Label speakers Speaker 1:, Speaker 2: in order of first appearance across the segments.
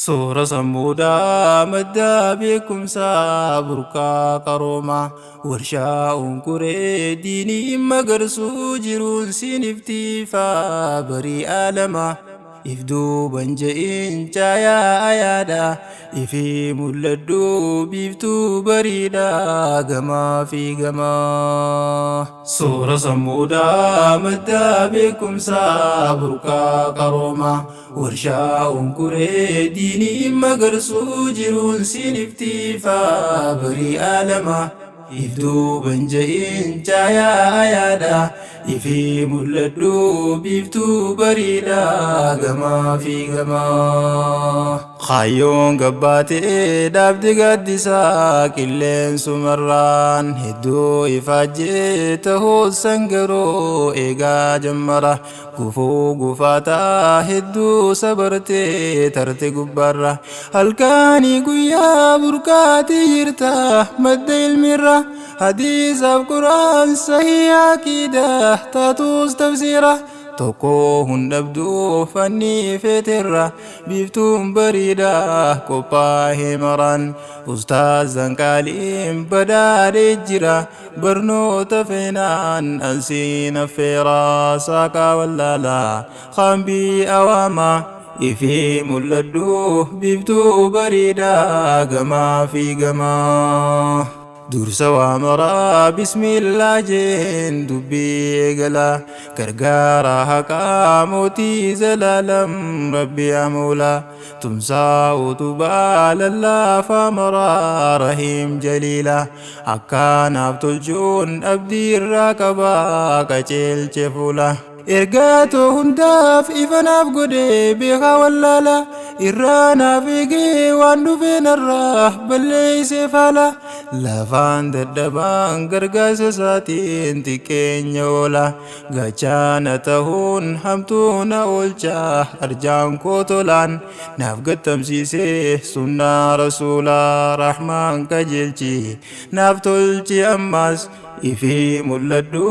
Speaker 1: صورة صمودا مدى بكم سابركا قروما ورشاء كوري ديني مقرسو جرون سنفتي فابري آلما ifduu banja'in caayaa ayaadha ifi mul'adhu biiftuu bariidha gamaa fi gamaa suura sammuudha madda beekumsaa burqaa qaroomaa warshaa unkuree diinii magarsuu jiruun siniftiifaa barii aalamaa ifduu banja'in caayaa ayaadha ifi mul'adhu biiftuu bariidha gamaa fi gamaa khayyoon gabbaatee dhaabdi gaddisaa qilleensumarraan hedduu ifaajjee tahuu sangaroo eegaa jammara gufuu gufaataa hedduu sabartee tarte gubbaarra halkaanii guyyaa burqaatii jirta madda ilmirra hadiisaaf quraan sahii akiidaa taatus tafsiira tokko hundabduu fannii feeterra biiftuun bariidha qophaa'ee maraan ustaazan qaaliin badaadhee jira barnoota feenaan ansiin affeeraa saaqaa wallaalaa qaambii awaamaa ifi mul'adhu biiftuu bariidha gamaa fi gamaa dursa waamara bismillah jeen dubbii eegala gargaara haqaa mootii zalaalam rabbi amoola tumsaa utubaa lallaafaa maraa rahiim jaliila akkaanaaf tolchuun abdii irraa qabaa qaceelche fuula ergaatoo hundaaf ifanaaf godhee beekaa wallaala irraa naaf eegee waan dhufee narraa balleeysee faala lafaan dadhabaan gargaarsa isaatiin xiqqeenya oola gachaana ta'uun hamtuu na oolchaa arjaan koo tolaan naaf gattamsiisee sunnaa rasuulaa rahmaan qajeelchi naaf tolchi ammaas ifi mul'adhu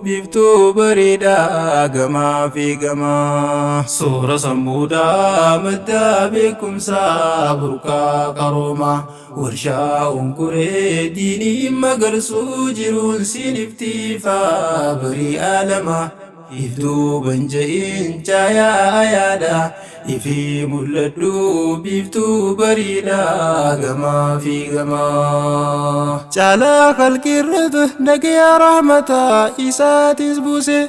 Speaker 1: biiftuu bariidha gamaa fi gamaa suura sammuudha madda beekumsaa burqaa qaroomaa warshaa unkuree diinii magarsuu jiruun siniftiifaa barii aalamaa ifduu banja'in caayaa ayaadha ifi mul'adhu biiftuu bariidha gamaa fi gamaa caalaa khalqirratti nagayaa rahmataa isaatis buuse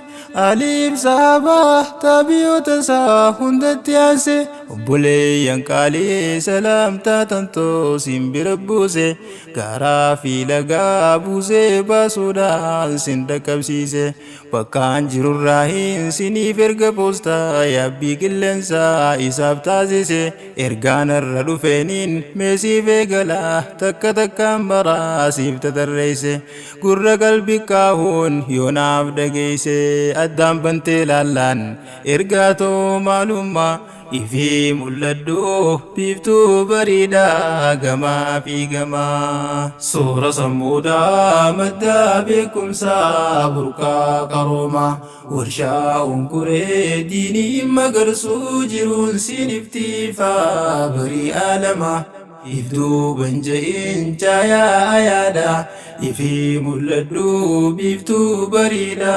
Speaker 1: aliif sahabaa taabiyoota isaa hundatti aanse obboleeyyan qaalii salaamtaa tantoo sin bira buuse gaaraa fi lagaa buusee baasuudhaan sin dhaqqabsiise bakkaan jirurraa hin siniif erga poostaa yaabbii qilleensaa isaaf taasise ergaan irra dhufeeniin meesiif eegalaa takka takkaan baraa siif tatarreeyse gurra qalbii kaa'uun yoonaaf dhageeyse addaan bantee laallaan ergaatoo maalummaa ifi mul'adhu biiftuu bariidha gamaa fi gamaa suura sammuudha madda beekumsaa burqaa qaroomaa warshaa unkuree diinii magarsuu jiruun siniftiifaa barii aalamaa ifduu banja'in caayaa ayaadha ifi mul'adhu biiftuu bariidha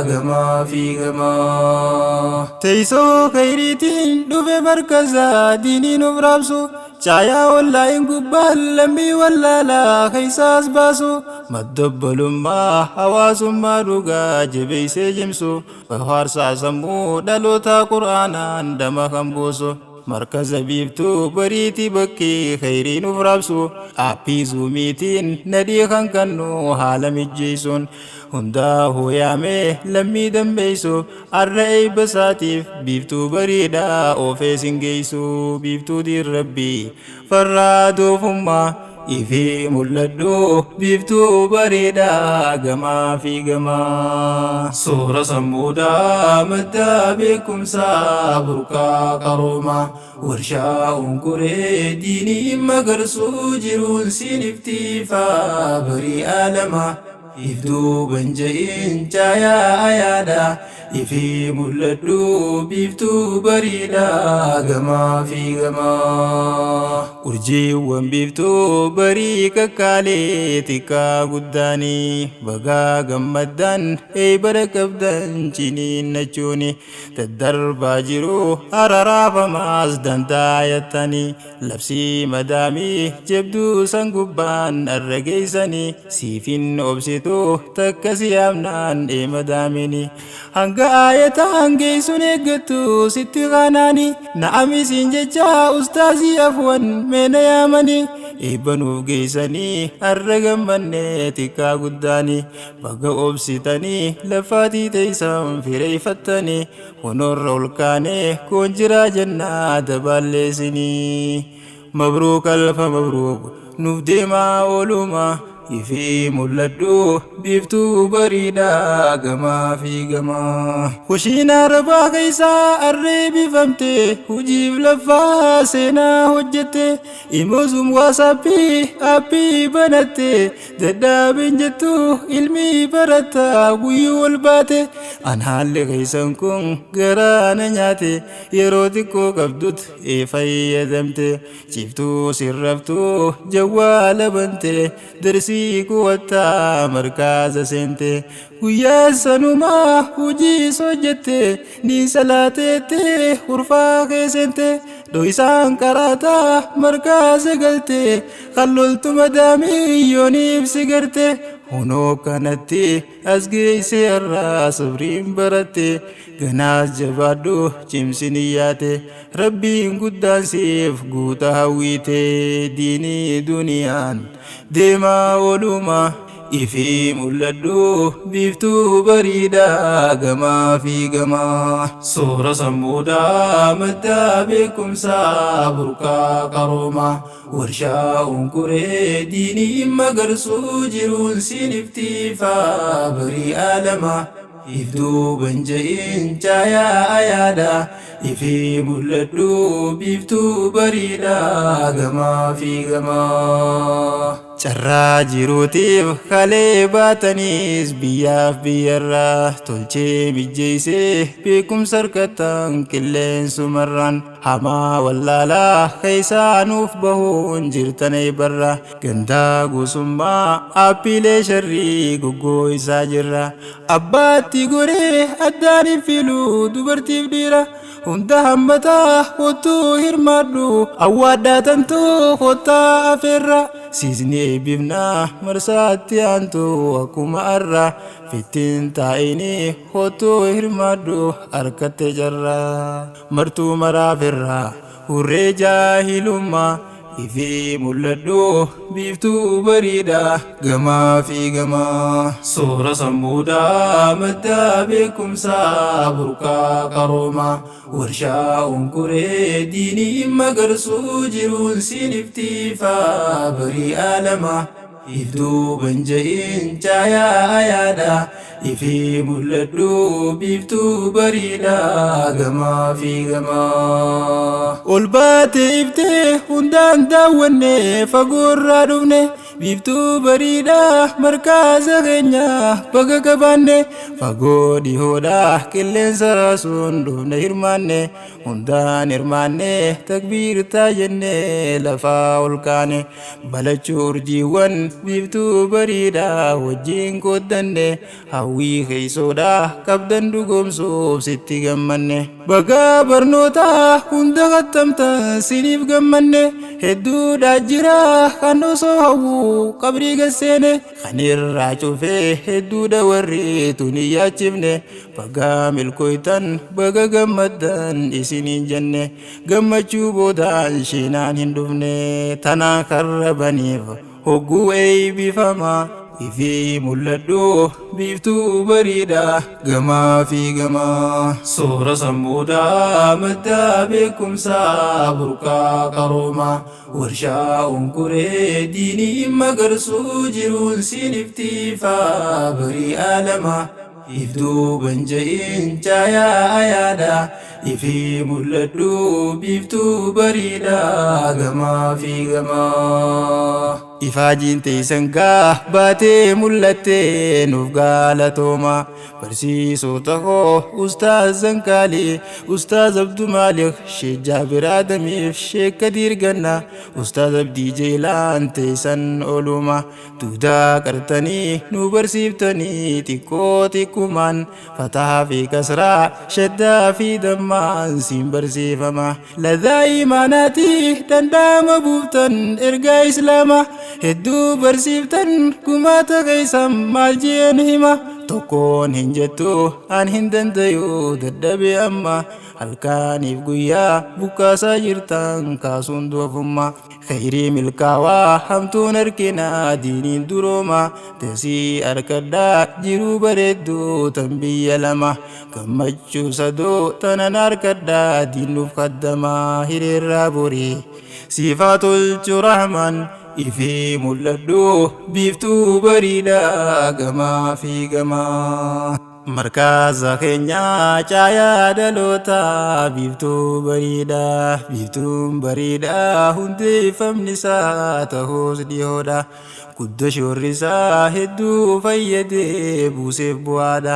Speaker 1: gamaa fi gamaa teessoo khayriitiin dhufe markazaa diinii nuuf raabsu caayaa wallaa'iin gubbaan lammii wallaalaa keessaas baasu maddobbalummaa hawaasummaa dhugaa jabeeysee jimsu faarsaa sammuu dhaloota qur'aanaan dama kan buusu markaza biiftuu bariitii bakkii khayrii nuuf raabsu aappii zuumiitiin nadhii kan kannu haala mijjeessuun hundaa hooyaamee lammii dambeeysu arra eebba isaatiif biiftuu bariidha oofee sin geessu biiftuutiin rabbii farraa doofummaa ifi mul'adhu biiftuu bariidha gamaa fi gamaa suura sammuudha madda beekumsaa burqaa qaroomaa warshaa unkuree diinii magarsuu jiruun siniftiifaa barii aalamaa ifduu banja'in caayaa ayaadha ifii mul'adhu biiftuu bareedaa gamaa fi gamaa. Urjiiwwan biiftuu barii kakkaalee xiqqaa guddaanii bagaa gammaddaan eebara qabdan ciniinnachuuni daddarbaa jiru araraafamaas dandaayattanii labsii madaamii jabduu san gubbaan arrageessanii siifin obsitu takka siyaamnaan madaamini hanga ayataan geessuun eeggattu sitti qaanaani na'amisiin jecha ustaazii afwan meena yaamanii eebbanuuf geessanii arra gammannee xiqqaa guddaanii baga obsitanii lafaatii teessan fireeffattanii honorra ol kaanee koon jiraa jennaa dabaalleessinii mabruuk alfa mabruuk nuuf deemaa oolumaa ifii mul'adhu biiftuu bareedaa gamaa fi gamaa. Hushiin arabaa keessaa arreebifamte hojiif lafaa seenaa hojjette imoosum waasappii aappii banatte dadhaabin jettu ilmi baratta guyyuu ol baate an haalli keessan kun garaana nyaate yeroo xiqqoo qabdut fayyadamte ciftuu sirraftuu jawwaala bante darsi kuwata markaza sente guyyaa sanumaa hojii sojjette ni salaatette urfaa keessente dho'isaan qaraataa markaza galte qalloltu madaamii yooniif si garte hunoo kanatti as geesse irraa sabriin baratte ganaas jabaadhu cimsin iyyaate rabbiin guddaan siif guuta hawwiite diinii duniyaan deemaa oolumaa ifii mul'adhu biiftuu bareedaa gamaa fi gamaa. Soora sammuudhaa maddaa beekumsaa burqaa qaroomaa warshaa unkuree diinii magarsuu jiruun siniftiifaa barii aalamaa ifduu banja'in caayaa ayaadhaa ifii mul'adhu biiftuu bareedaa gamaa fi gamaa. Carraa jiruutiif kalee baataniis biyyaaf biyyarraa tolchee mijjeessee beekumsa harkattan qilleensumarraan hamaa wallaalaa keessaanuuf bahuun jirtan eebarra gandaa gosummaa aappiilee sharrii goggoo isaa jirra abbaatti goree addaan hin filu dubartiif dhiira hunda hammataa hotuu hirmaadhu awwaaddaa tantoo kottaa afeerra siisni eebbifnaa marsaatti aantu akkuma arra fittiin taa'inii hotuu hirmaadhu harkatte jarra martuu maraafirraa hurree jaahilummaa ifii mul'adhu biiftuu bareedaa gamaa fi gamaa. Soora sammuudhaa maddaa beekumsaa burqaa qaroomaa warshaa unkuree diinii magarsuu jiruun siniftiifaa barii aalamaa ifduu banja'in caayaa ayaadhaa ifii mul'adhu biiftuu bareedaa gamaa fi gamaa. Ol baate iftee hundaan daawwanne fagoorraa dhufne biiftuu bareedaa markaza keenya baga qabaanne fagoo dhihoodhaa qilleensa raasuun dhufne hirmaanne hundaan hirmaanne takbiirtaa jenne lafaa ol kaane balachuu urjiiwwan biiftuu bareedaa wajjin qooddanne hawwii keessoodhaa qabdan dhugoomsuuf sitti gammanne bagaa barnootaa hunda kattamtan siniif gammanne hedduudhaa jira kan osoo hawwuu qabrii gasseene kan irraa cufee hedduudha warri tuni yaachifne bagaa milkooytan baga gammaddan isiniin jenne gammachuu boodaan sheenaan hin dhufne tanaa karrabaniif hogguu eebbifamaa ifii mul'adhu biiftuu bareedaa gamaa fi gamaa. Soora sammuudhaa maddaa beekumsaa burqaa qaroomaa warshaa unkuree diinii magarsuu jiruun siniftiifaa barii aalamaa ifduu banja'in caayaa ayaadhaa ifii mul'adhu biiftuu bareedaa gamaa fi gamaa. Ifajiin teessan baatee mul'attee nuuf galatooma. Barsiisota koo Ustaaz Zankaalee, Ustaaz Abduu Maaliq, Sheek Jaabir Adamiif, Sheek Kadiir Gannaa, Ustaaz Abdii Jeelaan teessan ooluma. Duudaa qartanii nu barsiiftanii xiqqoo xiqqummaan fataa fi kasraa shaddaa fi dammaan siin barsiifama. Ladhaa imaanaatii danda'ama buuftan ergaa islaamaa hedduu barsiiftan gumaata keessan maal jeen hima. Tokkoon hin jettu an hin dandayu dadhabe amma halkaaniif guyyaa bukkaasaa jirtan kaasuun doofummaa. Khayrii milkaawaa hamtuun harkina diiniin durooma teessii harkadhaa jiruu bareedduu tan biyya lama gammachuu sadoo tanan harkadhaa diinuuf kaddamaa hiriirraa borii siifaa tolchu rahman ifee mul'adhu biiftuu bareedaa gamaa fi gamaa. Markaza keenya caayaa dhaloota biiftuu bareedaa hundeeffamni isaa ta'uus dhiyoodha. Guddaa shoorrisaa hedduu fayyadee buuseef bu'aadha.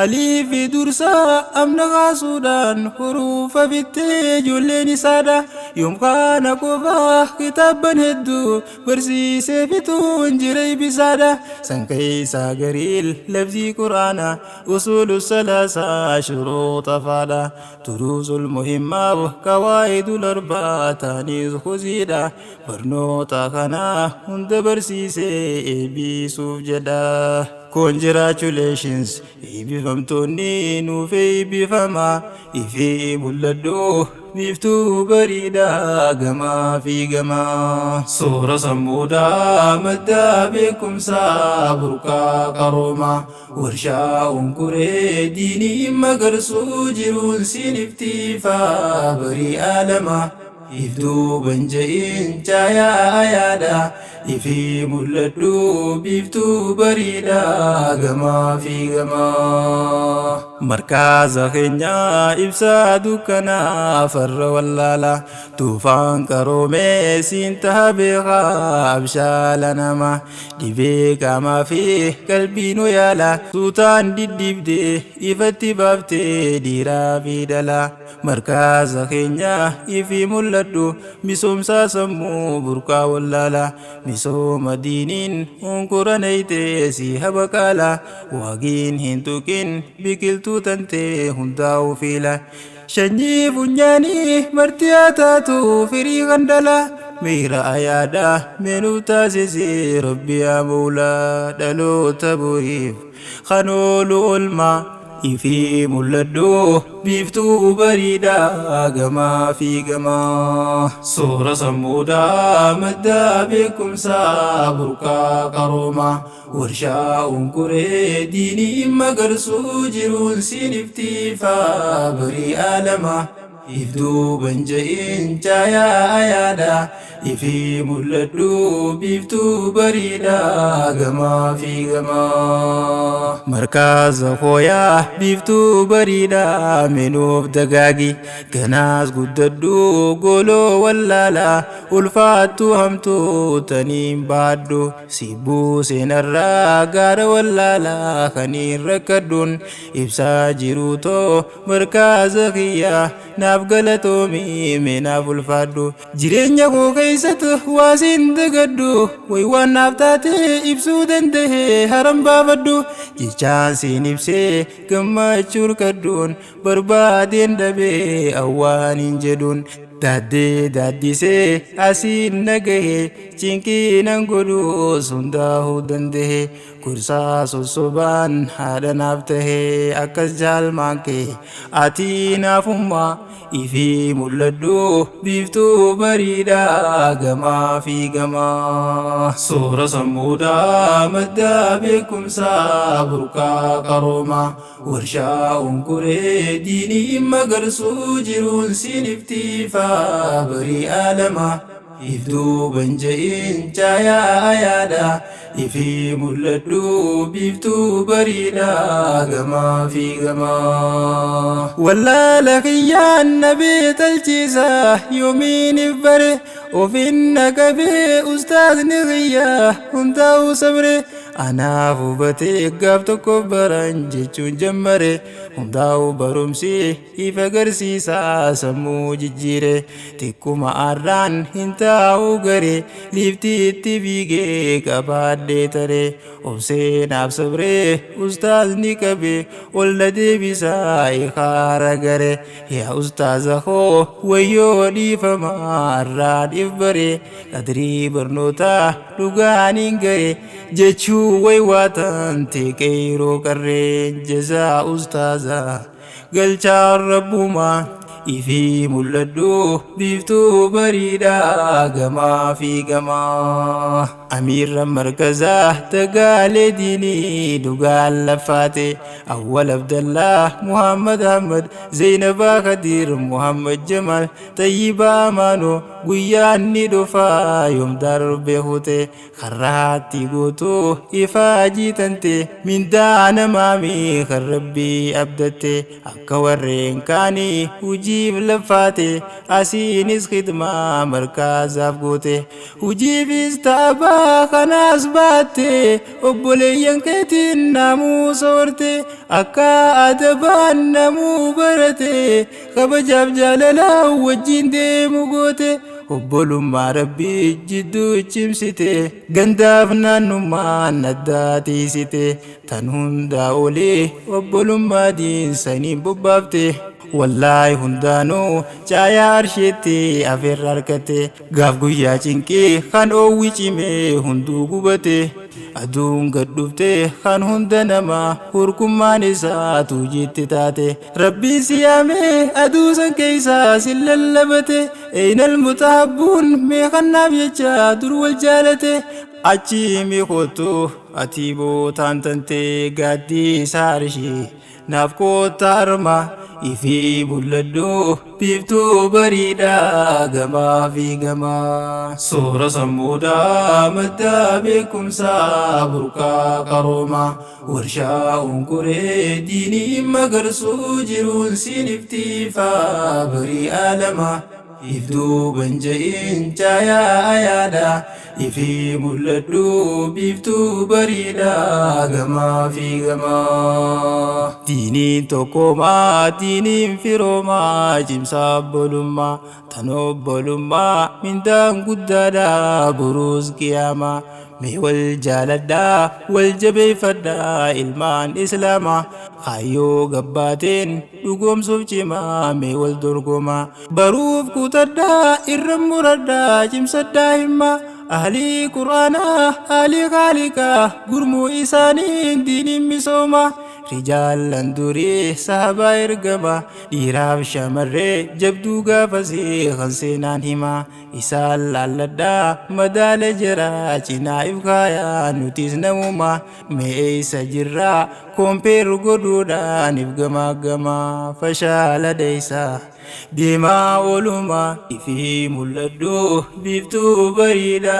Speaker 1: Alii fi dursaa amna kaasuudhaan hurufa bittee ijoolleen isaadha. Yoom kana qofaa kitaabban hedduu barsiisee fixuun jira ibisaadha. San keessaa gariil labsii quraanaa usul الثلاثة شروط فعلا دروس المهمة قواعد الأربعة تانيز خزيدة برنوتا خنا هند برسيسي بيسوف جدا. Congratulations, eebbifamtoonni nuuf eebbifamaa ifee mul'adhu biiftuu bareedaa gamaa fi gamaa. Soora sammuudhaa madda beekumsaa burqaa qaroomaa warshaa onkuree diinii magarsuu jiruun siniftiifaa barii alamaa. Iftuu banja'in caayaa yaada ifee mul'adhu biiftuu bareedaa gamaa fi gamaa. Markaza keenya ibsaa dukkanaa farra wallaalaa tuufaan qaroomee siin taha beekaa abshaala namaa dhibee qaamaa fi qalbii nu yaala suutaan diddiibdee ifatti baaftee dhiiraa fi dhalaa. Markaza keenya ifii mul'adhu misoomsaa sammuu burqaa wallaalaa misooma diiniin hunkuranaytee si habaqaalaa waagiin hin tuqin biqiltuu tantee hundaa'u fiila. Shanyii funyaanii marti haa taatu firii kandalaa miira ayaadaa meenuu taasise rabbi yaa mawlaa dhaloota boriif kan oolu oolmaa. Ifee mul'adhu biiftuu bareedaa gamaa fi gamaa. Soora sammuudhaa madda beekumsaa burqaa qaroomaa warshaa onkuree diinii magarsuu jiruun siniftiifaa barii alamaa. Iftuu banja'in caayaa yaada ifee mul'adhu biiftuu bareedaa gamaa fi gamaa. Markaza hooyaa biiftuu bareedaa meenuuf dagaagi ganaas guddadhu goloo wallaalaa ulfaattuu hamtuu taniin baadhu sibbuu seenarraa gaara wallaalaa kaniin rakkadhuun ibsaa jiruutoo markaza kiyyaa naaf galatoomii meenaaf ulfaadhu jireenya koo keessatti waasiin dagadhu way waan naaf taate ibsuu danda'e haram baafadhu jechaan siin ibsee gammachuu hirkadhuun barbaadeen dhabee awwaan hin jedhuun. Daddee daddisee asiin nagahee cinqii nan godhuus hundaa'uu danda'e kursaa sossobaan haadha naaf tahee akkas jaalmaan kee ati naafummaa ifee mul'adhu biiftuu bareedaa gamaa fi gamaa. Soora sammuudhaa madda beekumsaa burqaa qaroomaa warshaa onkuree diinii magarsuu jiruun siniftiifaa barii alamaa. iftuu banja'in caayaa yaada ifii mul'adhu biiftuu bariidha gamaa fi gamaa. Wallaala kiyyaan na beekalchiisa yoomiin bare ofin naqabee ustaazni kiyya hundaa'u sabre anaaf hubatee gaaf tokko baran jechuun jammare hundaa'u barumsi ifa agarsiisa sammuu jijjiire tikkuma arraan hin taa'u gare liiftiitti fiigee qabaadhee tare obseenaaf sabree ustaazni qabe ol na deebisaa ikaara gare yaa ustaaza koo wayyoo dhiifama arraan if bare qadrii barnootaa dhugaaniin gare jechuu way waatan teeqeeroo qarreen jazaa ustaaza galchaa rabbumaa ifii mul'adhu biiftuu bariidha gamaa fi gamaa. Amiirran markazaa tagaalee diinii dhugaan laffaate awwal abdallaa muhammad ahmad zaynabaa kadiir muhammad jamal tayyibaa amaanoo guyyaan ni dhufaa yoom darbe hute karraatti gootuu ifaa jiitante mindaa namaamii kan rabbii abdatte akka warreen kaanii hujiif laffaate asiinis khidmaa markazaaf goote hujiifis taabaa kanaas baatte obboleeyyan keetiin naamusa horte akka adabaan namuu barate kabajaaf jaalalaa wajjin deemu goote obbolummaa rabbii jidduu cimsite gandaaf naannummaan addaa tiisite tan hundaa olee obbolummaa diinsaniin bobbaafte wallahi hundaanuu caayaa arsheetti afeerra harkate gaaf guyyaa cinqii kan oowwi cimee hunduu gubate aduun gad dhufte kan hunda namaa hurkummaan isaatu jitti taate rabbiin siyaamee aduu san keeysaa sin lallabate eynal mutahabbuun meeqannaaf jecha dur wal jaalate achi miikottu ati bootaan tante gaaddii isaa arshii naaf koota arma ifii mul'adhu biiftuu bariidha gamaa fi gamaa. Soora sammuudhaa madda beekumsaa burqaa qaroomaa warshaa unkuree diinii magarsuu jiruun siniftiifaa barii alamaa iftuu banja'in caayaa yaada ifii mul'adhu biiftuu bariidha gamaa fi gamaa. Diiniin tokkoomaa diiniin firoomaa cimsaa obbolummaa tan obbolummaa mindaan guddaadha buruus qiyaamaa mee wal jaaladhaa wal jabeeffadhaa ilmaan islaamaa hayyoo gabbaateen dhugoomsuuf cimaa mee wal dorgomaa baruuf kutadhaa irra muradhaa cimsadhaa himmaa ahli quraana ahli khaalika gurmuu isaanii diiniin misooma rijaalan durii sahabaa ergama dhiiraaf shamarree jabduu gaafasii kan seenaan hima isaan laalladhaa madaala jira cinaa ifkaayaa nutis namuma mee isa jirraa kompeer godhuudhaan if gamaa gamaa fashaala deeysaa deemaa oolumaa ifii mul'adhu biiftuu bariidha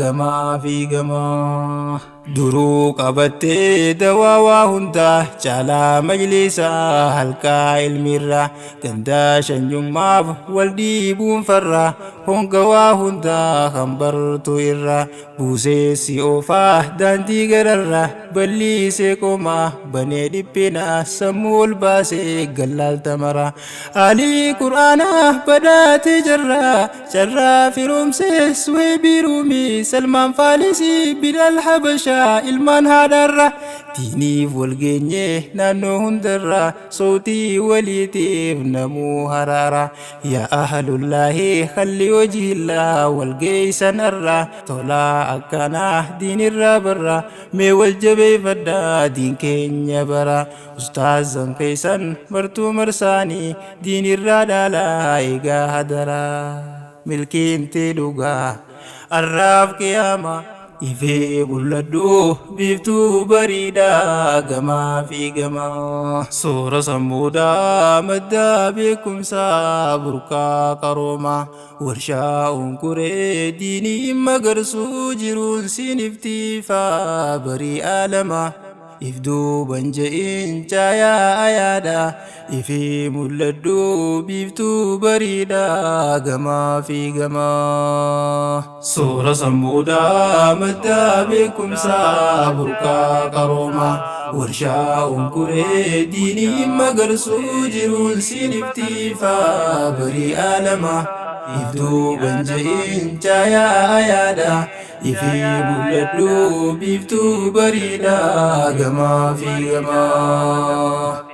Speaker 1: gamaa fi gamaa. duruu qabattee dawaa waa hundaa caalaa majlisaa halkaa ilmiirraa gandaa shanyummaaf wal dhiibuun farraa honga waa hundaa kan bartu irraa buuseessi oofaa daandii gararraa balliisee qomaa banee dhiphinaa sammuu ol baasee gallaalta maraa alii qur'aanaa badhaatee jarraa firoomsee suheebii ruumii salmaan faalisii bilal habashaa ilmaan haadharra diiniif walgeenye naannoo hundarra sootii waliitiif namuu haraara yaa ahlullaahi khalli wajihillaa walgeeysan arra tolaa akkanaa diinirraa barra mee wal jabeeffadhaa diin keenya bara ustaazan keeysan martuu marsaanii diinirraa dhaalaa eegaa hadaraa milkiin tee dhugaa arraaf qiyaama ifee mul'adhu biiftuu bareedaa gamaa fi gamaa. Soora sammuudhaa madda beekumsaa burqaa qaroomaa warshaa onkuree diinii magarsuu jiruun siniftiifaa barii alamaa. Ifduu banja'in caayaa ayaadha ifee mul'adhu biiftuu bareedaa gamaa fi gamaa. Soora sammuudhaa madda beekumsaa burqaa qaroomaa warshaa onkuree diinii magarsuu jiruun siniftiifaa barii alamaa. Ifduu banja'in caayaa ayaadha ifee mul'adhu biiftuu bareedaa gamaa fi gamaa.